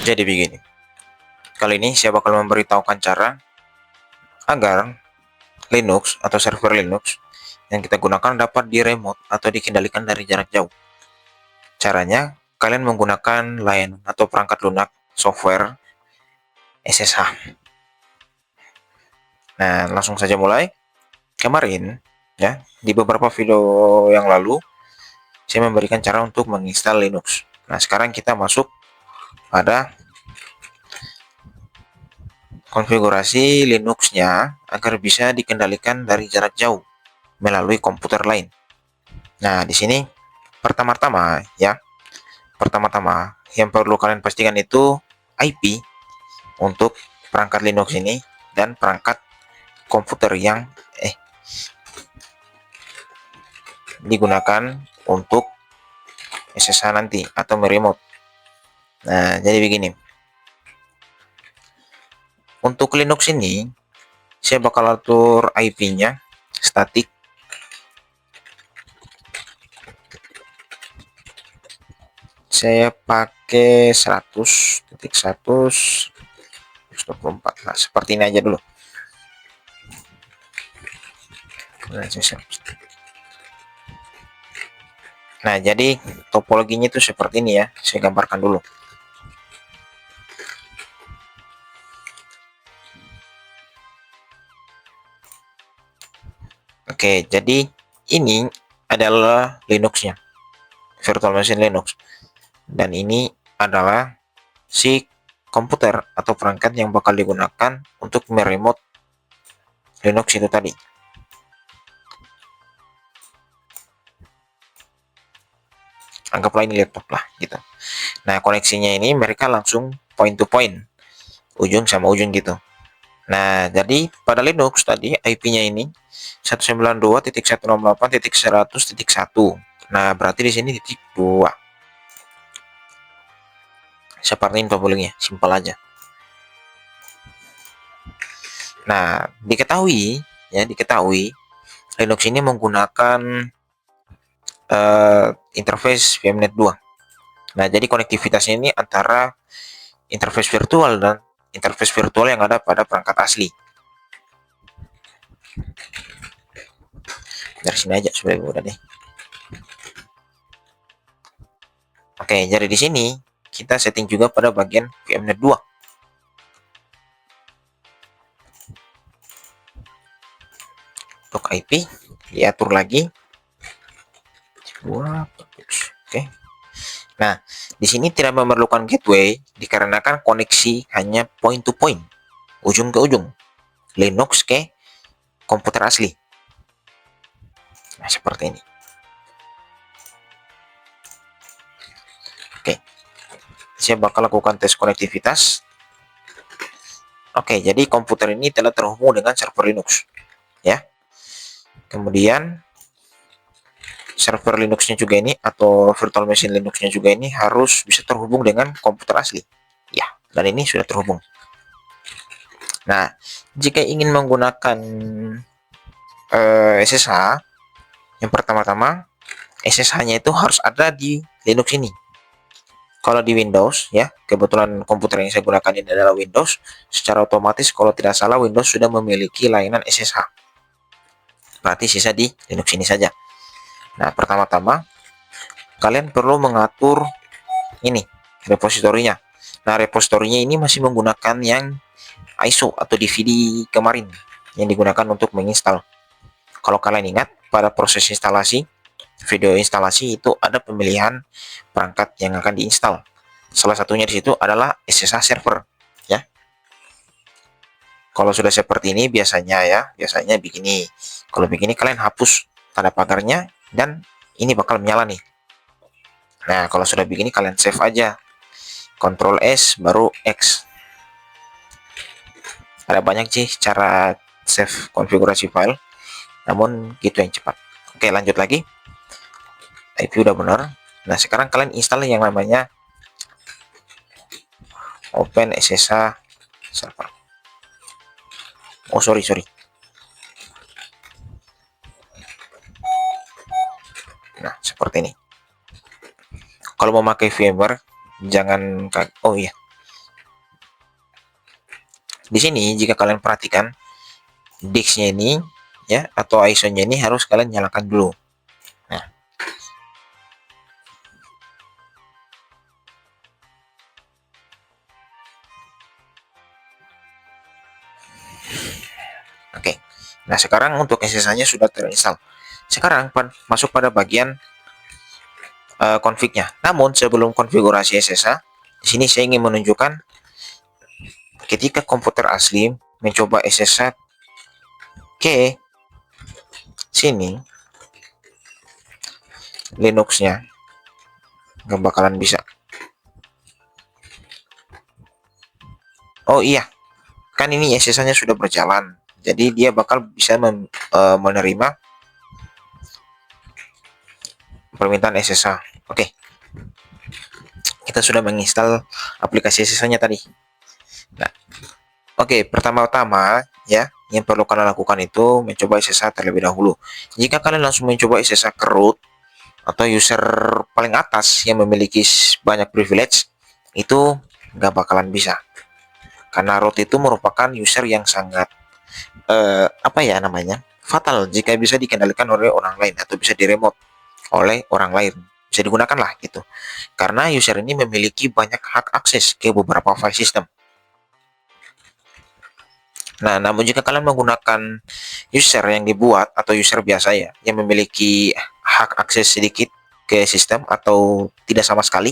Jadi begini, kali ini saya bakal memberitahukan cara agar Linux atau server Linux yang kita gunakan dapat di-remote atau dikendalikan dari jarak jauh. Caranya, kalian menggunakan layanan atau perangkat lunak software SSH. Nah, langsung saja mulai. Kemarin, ya, di beberapa video yang lalu, saya memberikan cara untuk menginstal Linux. Nah, sekarang kita masuk pada konfigurasi Linux-nya agar bisa dikendalikan dari jarak jauh melalui komputer lain. Nah, di sini pertama-tama ya, pertama-tama yang perlu kalian pastikan itu IP untuk perangkat Linux ini dan perangkat komputer yang digunakan untuk SSH nanti atau meremote. Nah, jadi begini. Untuk Linux ini, saya bakal atur IP-nya static. Saya pakai 100.100.124. Nah, seperti ini aja dulu. Nah, jadi topologinya itu seperti ini ya. Saya gambarkan dulu. Oke, jadi ini adalah Linux-nya, virtual machine Linux. Dan ini adalah si komputer atau perangkat yang bakal digunakan untuk meremote Linux itu tadi. Anggaplah ini laptop lah gitu. Nah, koneksinya ini mereka langsung point to point, ujung sama ujung gitu. Nah, jadi pada Linux tadi IP-nya ini 192.168.100.1. Nah, berarti di sini titik 2. Seperti ini topologinya, simpel aja. Nah, diketahui Linux ini menggunakan interface VMnet 2. Nah, jadi konektivitasnya ini antara interface virtual dan interface virtual yang ada pada perangkat asli. Dari sini aja supaya udah deh. Oke, jadi di sini kita setting juga pada bagian VMnet 2. Untuk IP diatur lagi. Oke. Nah, di sini tidak memerlukan gateway dikarenakan koneksi hanya point to point, ujung ke ujung, Linux ke komputer asli. Nah, seperti ini. Oke, saya bakal lakukan tes konektivitas. Oke, jadi komputer ini telah terhubung dengan server Linux, ya. Kemudian server Linux-nya juga ini atau virtual machine Linux-nya juga ini harus bisa terhubung dengan komputer asli. Ya, dan ini sudah terhubung. Nah, jika ingin menggunakan SSH, yang pertama-tama SSH-nya itu harus ada di Linux ini. Kalau di Windows, ya, kebetulan komputer yang saya gunakan ini adalah Windows, secara otomatis kalau tidak salah Windows sudah memiliki layanan SSH. Berarti sisa di Linux ini saja. Nah, pertama-tama kalian perlu mengatur ini repositorinya. Nah, repositorinya ini masih menggunakan yang ISO atau DVD kemarin yang digunakan untuk menginstal. Kalau kalian ingat, pada proses instalasi, video instalasi itu ada pemilihan perangkat yang akan diinstal. Salah satunya di situ adalah SSH server, ya. Kalau sudah seperti ini biasanya begini. Kalau begini kalian hapus tanda pagarnya dan ini bakal menyala nih. Nah, kalau sudah begini kalian save aja. Ctrl S baru X. Ada banyak sih cara save konfigurasi file, namun gitu yang cepat. Oke, lanjut lagi. IP udah benar. Nah, sekarang kalian install yang namanya Open SSH Server. Oh, sorry. Nah, seperti ini. Kalau mau pakai VMware, jangan, oh iya, di sini jika kalian perhatikan disknya ini ya atau ISO-nya ini harus kalian nyalakan dulu. Nah, oke. Nah, sekarang untuk SSH-nya sudah terinstall. Sekarang masuk pada bagian config-nya. Namun sebelum konfigurasi SSH, di sini saya ingin menunjukkan ketika komputer asli mencoba SSH ke sini, Linux-nya nggak bakalan bisa. Oh iya, kan ini SSH-nya sudah berjalan, jadi dia bakal bisa menerima permintaan SSH. Oke, kita sudah menginstal aplikasi SSH-nya tadi. Nah, oke, pertama-tama ya, yang perlu kalian lakukan itu mencoba SSH terlebih dahulu. Jika kalian langsung mencoba SSH ke root atau user paling atas yang memiliki banyak privilege, itu nggak bakalan bisa. Karena root itu merupakan user yang sangat apa ya namanya, fatal jika bisa dikendalikan oleh orang lain atau bisa diremote oleh orang lain, bisa digunakan lah gitu, karena user ini memiliki banyak hak akses ke beberapa file system. Nah, namun jika kalian menggunakan user yang dibuat atau user biasa ya, yang memiliki hak akses sedikit ke sistem atau tidak sama sekali,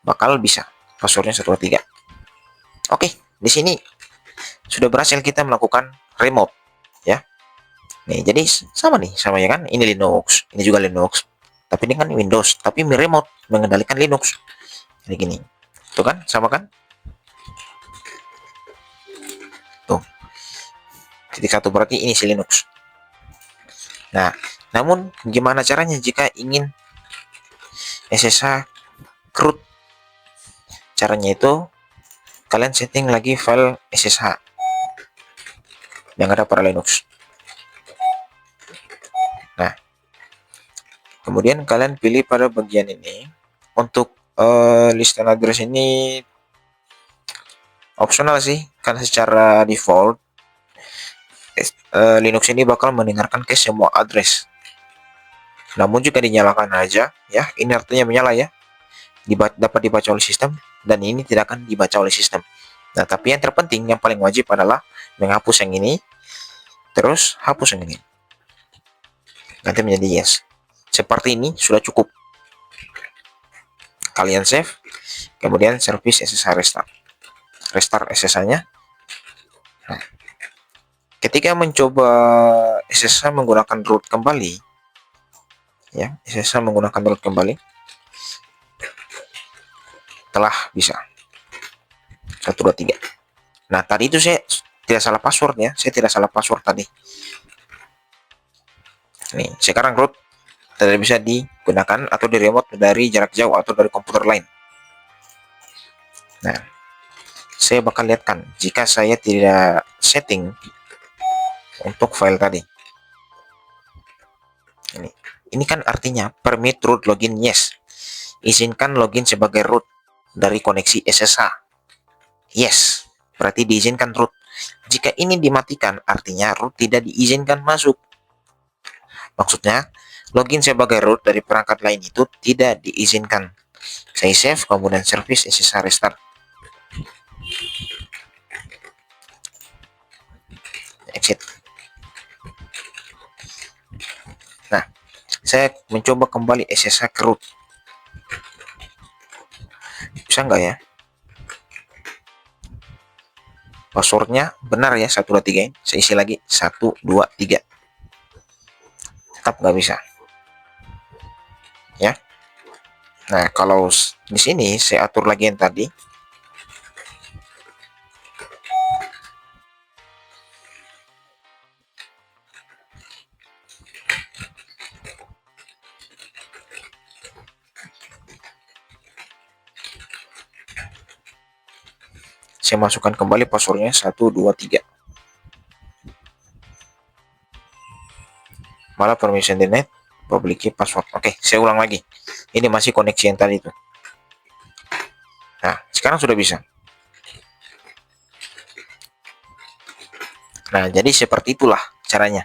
bakal bisa passwordnya 123. Oke, di sini sudah berhasil kita melakukan remote ya. Nih, jadi sama nih, sama ya kan? Ini Linux, ini juga Linux. Tapi ini kan Windows, tapi remote mengendalikan Linux. Jadi gini. Tuh kan, sama kan? Tuh. Titik satu berarti ini si Linux. Nah, namun gimana caranya jika ingin SSH root? Caranya itu kalian setting lagi file SSH yang ada pada Linux. Nah, kemudian kalian pilih pada bagian ini. Untuk list and address ini opsional sih, karena secara default Linux ini bakal mendengarkan ke semua address. Namun jika dinyalakan aja ya, ini artinya menyala ya, dapat dibaca oleh sistem, dan ini tidak akan dibaca oleh sistem. Nah, tapi yang terpenting, yang paling wajib adalah menghapus yang ini, terus hapus yang ini, ganti menjadi yes. Seperti ini sudah cukup. Kalian save, kemudian service SSH restart SSH-nya. Nah, ketika mencoba SSH menggunakan root kembali ya, SSH menggunakan root kembali telah bisa 123. Nah, tadi itu saya tidak salah password ya, saya tidak salah password tadi. Nih, sekarang root tidak bisa digunakan atau di remote dari jarak jauh atau dari komputer lain. Nah, saya bakal lihatkan jika saya tidak setting untuk file tadi. Ini kan artinya permit root login yes. Izinkan login sebagai root dari koneksi SSH. Yes, berarti diizinkan root. Jika ini dimatikan, artinya root tidak diizinkan masuk. Maksudnya, login sebagai root dari perangkat lain itu tidak diizinkan. Saya save, kemudian service SSH restart. Exit. Nah, saya mencoba kembali SSH ke root. Bisa nggak ya? Passwordnya benar ya, 123. Saya isi lagi 123. Tetap nggak bisa. Ya. Nah, kalau di sini saya atur lagi yang tadi. Saya masukkan kembali passwordnya 123. Malah permission denied, public key password. Oke, saya ulang lagi. Ini masih koneksi yang tadi itu. Nah, sekarang sudah bisa. Nah, jadi seperti itulah caranya.